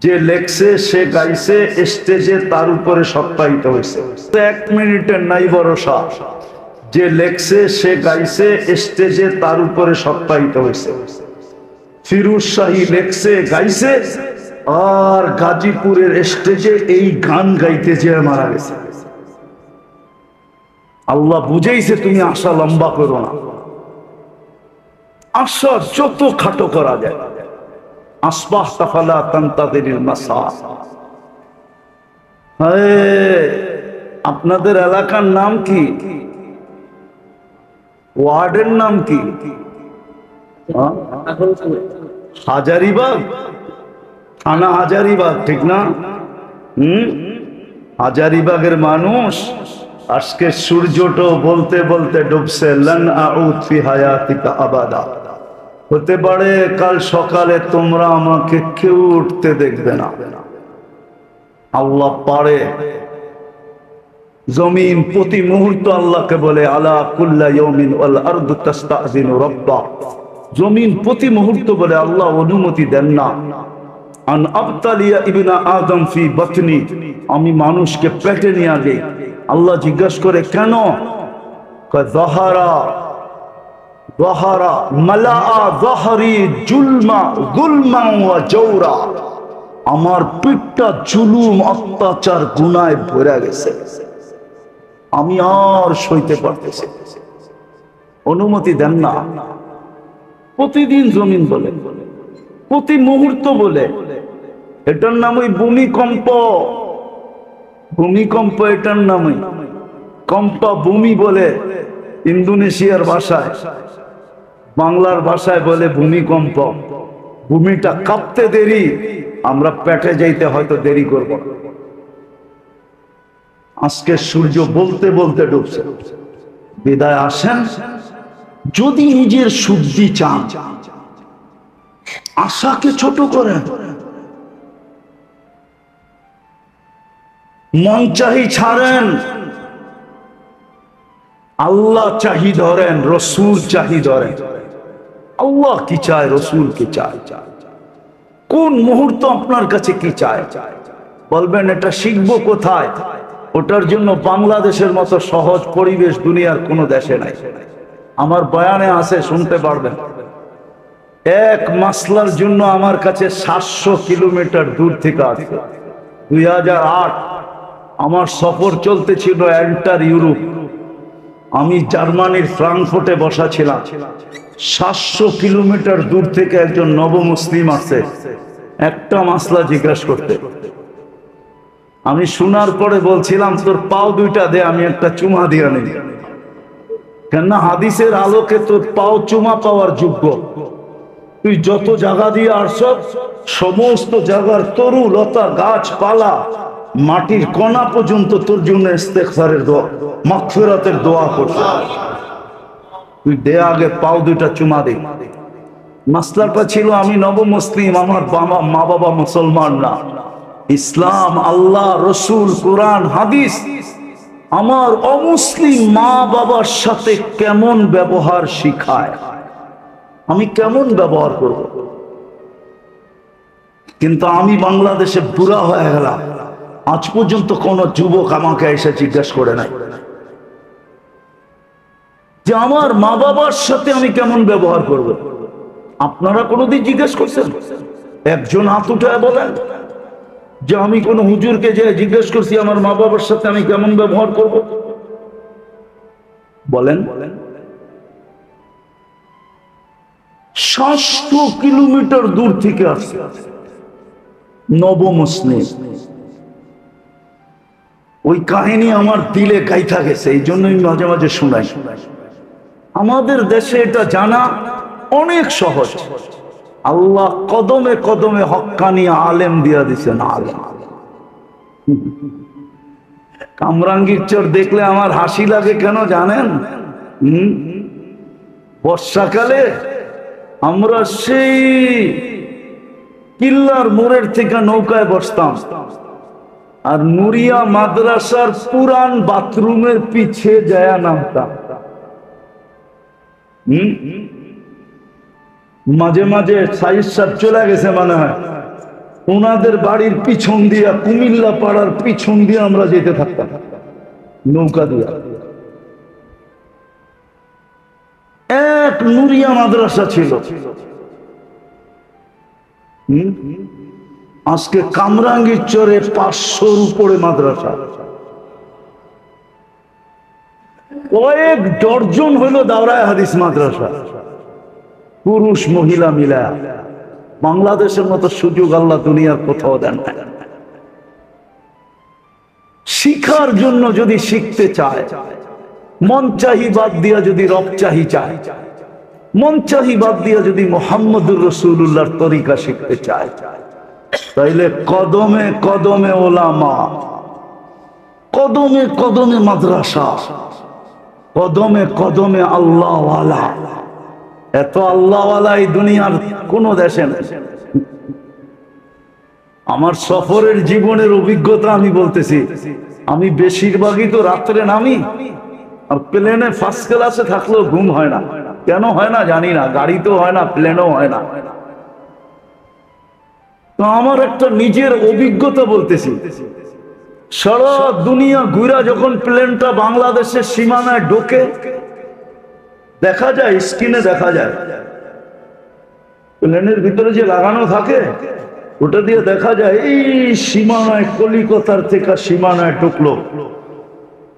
যে লেখছে সে গাইছে, স্টেজে তার উপরে সত্যায়িত হয়েছে। 1 মিনিটের নাই ভরসা। যে লেখছে সে গাইছে, স্টেজে তার উপরে সত্যায়িত হয়েছে। ফিরোজ শাহী লেখছে, গাইছে, আর গাজীপুরের স্টেজে এই গান গাইতে যে মারা গেছে। আল্লাহ বুঝেইছে তুমি আশা লম্বা করো না, আশা যত খাটো করা যায়। আসবাহ তাফালা তান্তাদিরিল মাসা। আপনাদের এলাকার নাম কি? ওয়ার্ডের নাম কি? হাজারিবাগ থানা, হাজারিবাগ, ঠিক না? হাজারিবাগের মানুষ আজকে সূর্যটো বলতে বলতে ডুবছে। লান আউদ ফি হায়াতিকা আবাদা। হতে পারে কাল সকালে তোমরা আমাকে কেউ উঠতে দেখবে না। আল্লাহ পারে। জমিন প্রতি মুহূর্ত আল্লাহকে বলে আলা কুল্লা ইয়াউমিন ওয়াল আরদু তাস্তাযিনু রাব্বা। জমিন প্রতি মুহূর্ত বলে আল্লাহ অনুমতি দেন না। আন আবতালিয়া ইবনা আদম ফি বাতনি। আমি মানুষকে পেটে নিয়ে যাই। আল্লাহ জিজ্ঞাসা করে কেন? কয় যাহারা যাহারা মালাআ যাহরি জুলমা যুলমা ওয়া জাওরা। আমার পিঠটা জুলুম অত্যাচার গুনায় ভরে গেছে, আমি আর সইতে পারতেছি। অনুমতি দেন না। প্রতিদিন জমিন বলে, প্রতি মুহূর্ত বলে। এটার নামই ভূমিকম্প। ভূমিকম্প এটার নামই। কম্পা ভূমি বলে ইন্দোনেশিয়ার ভাষায়, বাংলার ভাষায় বলে ভূমিকম্প। ভূমিটা কাঁপতে দেরি, আমরা পেটে যাইতে হয়তো দেরি করব। আজকে সূর্য বলতে বলতে ডুবছে। বিদায় আসেন। যদি নিজের শুদ্ধি চান, আশাকে ছোট করেন, মন চাহি ছাড়েন, আল্লাহ চাহি ধরেন, রসুল চাহি ধরেন। আল্লাহ কি চায়, রসুল কি চায়, কোন মুহূর্ত আপনার কাছে কি চায় বলবেন। এটা শিখবো কোথায়? ওটার জন্য বাংলাদেশের মতো সহজ পরিবেশ দুনিয়ার কোনো দেশে নাই। আমার বয়ানে আছে, শুনতে পারবেন। এক মাসলার জন্য আমার কাছে 700 কিলোমিটার দূর থেকে আসছে। 2008 আমার সফর চলতেছিল এন্টার ইউরোপ। আমি জার্মানির ফ্রাঙ্কফুর্টে বসা ছিলাম। 700 কিলোমিটার দূর থেকে একজন নবমুসলিম আছে একটা মাসলা জিজ্ঞাসা করতে। আমি শোনার পরে বলছিলাম, তোর পাও দুইটা দে, আমি একটা চুমা দিয়া নেই। কেননা হাদিসের আলোকে তোর পাও চুমা পাওয়ার যোগ্য। তুই যত জায়গা দিয়ে আসছ, সমস্ত জায়গার তরু লতা গাছপালা মাটির কণা পর্যন্ত তোর জন্য ইস্তেগফারের দোয়া, মাগফিরাতের দোয়া করছে। তুই দে আগে পাও দুইটা চুমা দে। মাসলাটা ছিল আমি নবমুসলিম, আমার মা বাবা মুসলমান না। ইসলাম, আল্লাহ, রসুল, কোরআন, হাদিস আমার অমুসলিম মা বাবার সাথে কেমন ব্যবহার শিখায়, আমি কেমন ব্যবহার করব। কিন্তু আমি বাংলাদেশে বুড়া হয়ে গেলাম, আজ পর্যন্ত কোন যুবক আমাকে এসে জিজ্ঞাসা করে নাই যে আমার মা বাবার সাথে আমি কেমন ব্যবহার করব। আপনারা কোনোদিন জিজ্ঞেস করছেন? একজন হাত উঠায় বলেন যে আমি কোন হুজুরকে যে জিজ্ঞেস করছি আমার মা বাবার সাথে আমি কেমন ব্যবহার করব? বলেন। 700 কিলোমিটার দূর থেকে আসছে নবমুসলিম। ওই কাহিনী আমার দিলে গাইথা গেছে, এই জন্যই মাঝে মাঝে শোনাই। আমাদের দেশে এটা জানা অনেক সহজ। আল্লাহ কদমে কদমে হক্কানি আলেম দিয়া দিছেন। আলেম কামরাঙ্গীর চর দেখলে আমার হাসি লাগে কেন জানেন? বর্ষাকালে আমরা সেই কিল্লার মোড়ের থেকে নৌকায় বসতাম, আর নুরিয়া মাদ্রাসার পুরান বাথরুমের পিছে যায় নামতাম। মাঝে মাঝে সাইজ সাহেব চলে গেছে মনে হয়, ওনাদের বাড়ির পিছন দিয়া, কুমিল্লা পাড়ার পিছন দিয়ে আমরা যেতে থাকতাম নৌকা দিয়া। এক নুরিয়া মাদ্রাসা ছিল। আজকে কামরাঙ্গীর চরে 500-র উপরে মাদ্রাসা, কয়েক ডর্জন হইল দাওরায়ে হাদিস মাদ্রাসা, পুরুষ মহিলা মিলা। বাংলাদেশের মতো সুযোগ আল্লাহ দুনিয়ার কোথাও দেন না। শিখার জন্য যদি শিখতে চায়, মন চাহি বাদ দিয়া যদি রব চাহি চায়, মন চাহি বাদ দিয়া যদি মুহাম্মদুর রাসূলুল্লাহর তরিকা শিখতে চায়, তাইলে কদমে কদমে ওলামা, কদমে কদমে মাদ্রাসা, কদমে কদমে আল্লাহওয়ালা। এত আল্লাহওয়ালা এই দুনিয়ার কোন দেশে নেই। আমার সফরের জীবনের অভিজ্ঞতা আমি বলতেছি। আমি বেশিরভাগই তো রাত্রে নামি, আর প্লেনে ফার্স্ট ক্লাসে থাকলেও ঘুম হয় না। কেন হয় না জানি না, গাড়িতেও হয় না, প্লেনেও হয় না। তো আমার একটা নিজের অভিজ্ঞতা বলতেছি। সারা দুনিয়া ঘুরা যখন প্লেনটা বাংলাদেশের সীমানায় ঢোকে, দেখা যায়, স্ক্রিনে দেখা যায়, প্লেনের ভিতরে যে লাগানো থাকে ওটা দিয়ে দেখা যায় এই সীমানায়, কলিকাতার থেকে সীমানায় ঢুকলো,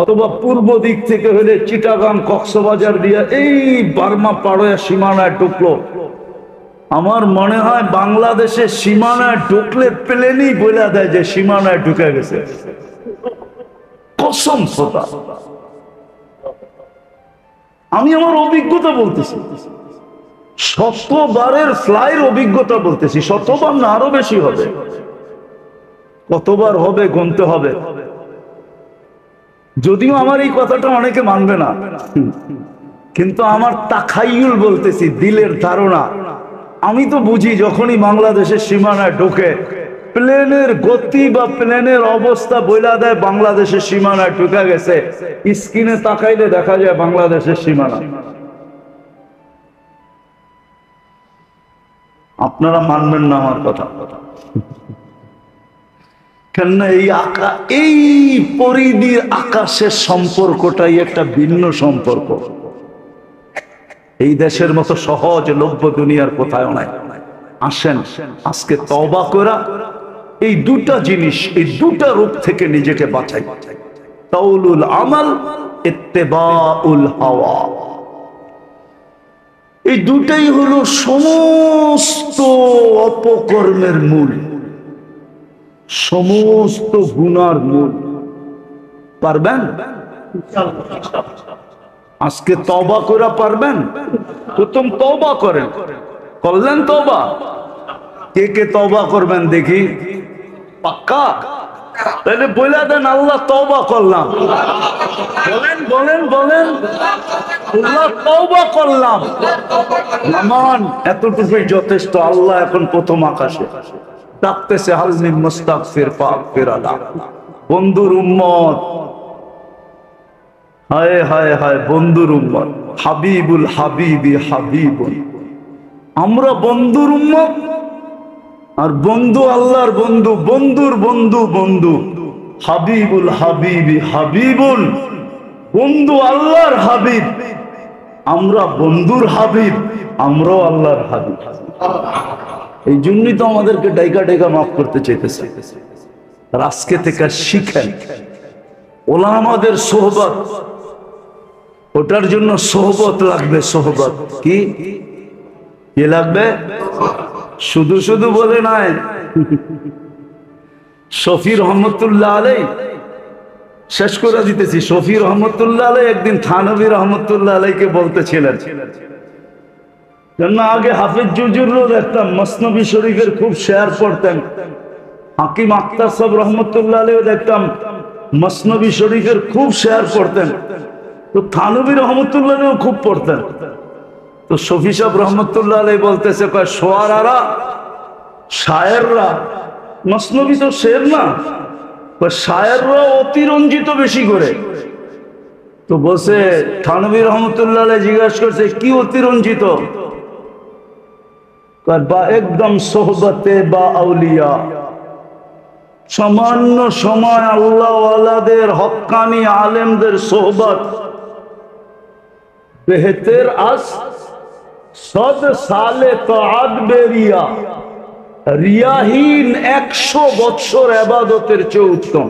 অথবা পূর্ব দিক থেকে হলে চিটাগাং কক্সবাজার দিয়ে এই বার্মা পাড়োয়া সীমানায় ঢুকলো। আমার মনে হয় বাংলাদেশের সীমানায় ঢুকলে প্লেনই বলে দেয় যে সীমানায় ঢুকে গেছে। কসম খোদা, আমি আমার অভিজ্ঞতা বলতেছি, শতবারের ফ্লাইয়ের অভিজ্ঞতা বলতেছি। শতবার না, আরো বেশি হবে। কতবার হবে গুনতে হবে। যদিও আমার এই কথাটা অনেকে মানবে না, কিন্তু আমার তাখাইয়ুল বলতেছি, দিলের ধারণা। আমি তো বুঝি যখনই বাংলাদেশের সীমানায় ঢোকে, প্লেনের গতি বা প্লেনের অবস্থা বইলা দেয় বাংলাদেশের সীমানায় ঢুকে গেছে। স্ক্রিনে তাকাইলে দেখা যায় বাংলাদেশের সীমানা। আপনারা মানবেন না আমার কথা, কেননা এই পরিধির আকাশের সম্পর্কটাই একটা ভিন্ন সম্পর্ক। এই দেশের মতো সহজলভ্য দুনিয়ার কোথাও নাই। আসেন আজকে তওবা করা এই দুটা জিনিস, এই দুটা রূপ থেকে নিজেকে বাঁচাই। তাউলুল আমাল, ইত্তেবাউল হাওয়া। এই দুটাই হলো সমস্ত অপকর্মের মূল, সমস্ত গুনার মূল। পারবেন আজকে তওবা করা? পারবেন? প্রথম তওবা করেন। করলেন তওবা? কে কে তওবা করবেন দেখি? পাক্কা? তাহলে বলে দেন আল্লাহ তওবা করলাম। বলেন বলেন বলেন, আল্লাহ তওবা করলাম। নামান এতটুকুই যথেষ্ট। আল্লাহ এখন প্রথম আকাশে ডাকতেছে, হাল মিন মুস্তাগফির ফাগফির লাহ। বন্ধুর উম্মত, হায় হায় হায়, বন্ধুর উম্মত, হাবিবুল হাবিবি হাবিবুল। আমরা বন্ধুর উম্মত, আর বন্ধু আল্লাহর বন্ধু, বন্ধুর বন্ধু বন্ধু। হাবিবুল হাবিবি হাবিবুল, বন্ধু আল্লাহর হাবিব। আমরা বন্ধুর হাবিব, আমরাও আল্লাহর হাবিব। এই জন্যই তো আমাদেরকে ডাইকা ডাইকা মাফ করতে চাইতেছে। আর আজকে থেকে শিখেন ওলামাদের সোহবত। ওটার জন্য সোহবত লাগবে। সোহবত কি কি লাগবে? শুধু শুধু বলে নাই। শফি রহমতুল্লাহ আলাই, শেষ করে দিতেছি। শফি রহমতুল্লাহ আলাই একদিন থানভী রহমতুল্লাহ আলাইকে বলতেছিলেন, কেননা আগে হাফিজ জুজুরও দেখতাম মসনবী শরীফের খুব শেয়ার পড়তেন। হাকিম আখতার সাহেব রহমতুল্লাহ আলাইও দেখতাম মসনবী শরীফের খুব শেয়ার পড়তেন। তো থানভী রহমতুল্লাহ আলাইও খুব পড়তেন। তো শফি সাহেব রহমতুল্লাহ আলাই বলতেছে, কয় শোয়ারারা, শায়েররা, মসনবী তো শের না, শায়েররা অতিরঞ্জিত বেশি করে। তো বসে থানভী রহমতুল্লাহ আলাই জিজ্ঞাসা করছে, কি অতিরঞ্জিত? বা একদম সোহবতে বা আউলিয়া, সামান্য সময় আল্লাহ ওয়ালাদের হক্কানি আলেমদের সোহবত বেহতের আস সদ সালে তাআত বেরিয়া, রিয়াহীন 100 বছর ইবাদতের চেয়ে উত্তম।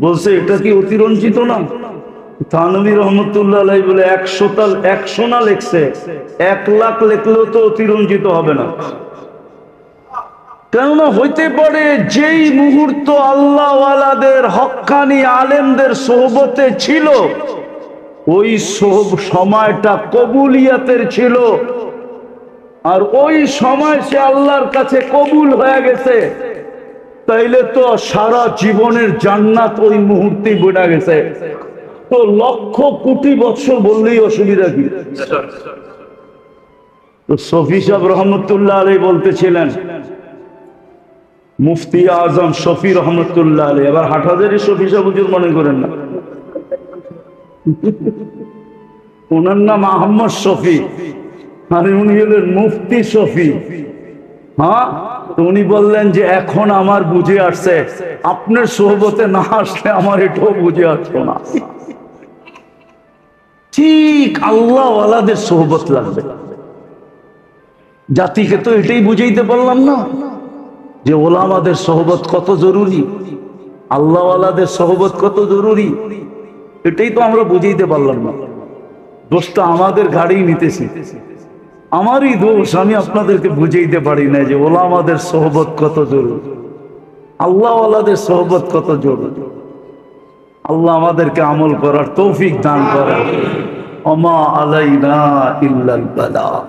বলছে এটা কি অতিরঞ্জিত না? থানভী রহমতুল্লাহ আলাইহি বলে 100 না লেখছে, 1 লাখ লেখলেও তো অতিরঞ্জিত হবে না। কেননা হইতে পারে যেই মুহূর্ত আল্লাহ ওয়ালাদের হক্কানি আলেমদের সোহবতে ছিল, ওই সময়টা কবুলিয়াতের ছিল, আর ওই সময় সে আল্লাহর কাছে কবুল হয়ে গেছে, তাইলে তো সারা জীবনের জান্নাত ওই মুহূর্তেই বইটা গেছে। তো লক্ষ কোটি বছর বললেই অসুবিধা কি? তো শফি সাহেব রহমতুল্লাহ আলাইহি বলতেছিলেন, মুফতি আজম শফি রহমতুল্লাহ আলাইহি, এবার হাটহাজারী শফি সাহেব হুজুর মনে করেন না, ওনার নাম আহমদ শফি, আর উনি হলেন মুফতি শফি। হ্যাঁ, উনি বললেন যে এখন আমার বুঝে আসছে, আপনার সোহবতে না আসলে আমার এটাও বুঝে আসতো না। ঠিক আল্লাহ ওয়ালাদের সোহবত লাগবে। জাতিকে তো এটাই বুঝাইতে পারলাম না যে ওলামাদের সোহবত কত জরুরি, আল্লাহ ওয়ালাদের সোহবত কত জরুরি, এটাই তো আমরা বুঝাইতে পারলাম না। দোষটা আমাদের ঘাড়েই নিতেছি, আমারই দোষ, আমি আপনাদেরকে বুঝাইতে পারি না যে ওলামাদের সোহবত কত জরুরি, আল্লাহ ওয়ালাদের সোহবত কত জরুরি। আল্লাহ আমাদেরকে আমল করার তৌফিক দান করেন। ওমা আলাইনা ইল্লাল বালাগ।